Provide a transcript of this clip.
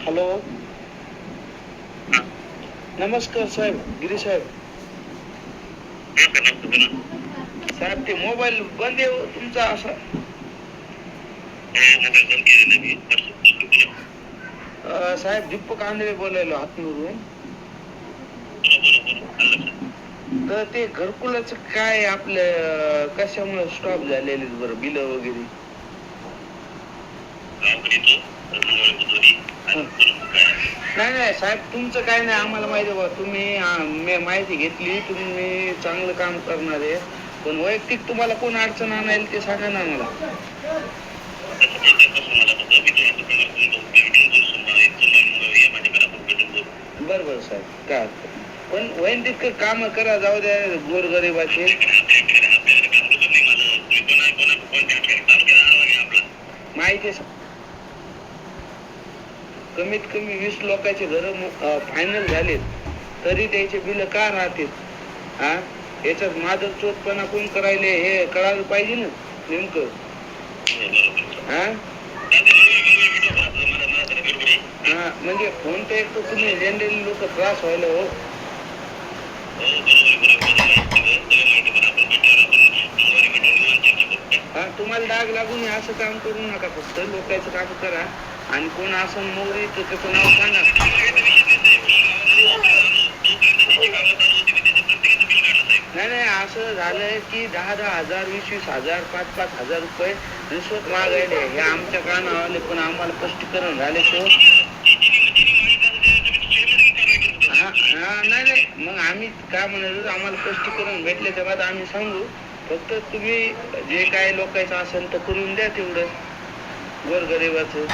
Hello. नमस्कार साहेब, गिरी साहेब. साहेब ते mobile बंद आहे हो तुमचा असा. साहेब दीपक आंधळे बोलायलो हातनूरून. तर ते घरकुलाच काय आपल्या कशामुळे स्टॉप झालेले बरं बिल वगैरे. नाही नाही साहेब तुमचं काय नाही आम्हाला माहिती बा तुम्ही माहिती घेतली तुम्ही चांगलं काम करणार आहे पण वैयक्तिक तुम्हाला कोण अडचण आणायला ते सांगा ना आम्हाला. बरं बरं साहेब काय पण वैयक्तिक काम करा जाऊ द्या गोरगरिबाचे. माहिती कमीत कमी 20 लोकांचे घर फायनल झालेत तरी त्याचे बिल का राहतील. हा याच्यात माझं चोटपणा कोण करायले हे कळायला पाहिजे ना नेमकं. हा म्हणजे फोन तर एक तर तुम्ही जनरली लोक त्रास व्हायला हो. हा तुम्हाला डाग लागून असं काम करू नका फक्त लोकांचं काम करा आणि कोण असं मोरी तर त्याचं नाव सांगा. नाही नाही असं झालंय की 10,000 20,000 5,000 रुपये रिश्वत मागायले हे आमच्या कानावर पण आम्हाला स्पष्टीकरण झाले तो. नाही नाही मग आम्ही काय म्हणालो आम्हाला स्पष्टीकरण भेटल्याच्या बाद आम्ही सांगू फक्त तुम्ही जे काय लोकांचं असेल तर करून द्या तेवढं गोरगरिबाचं.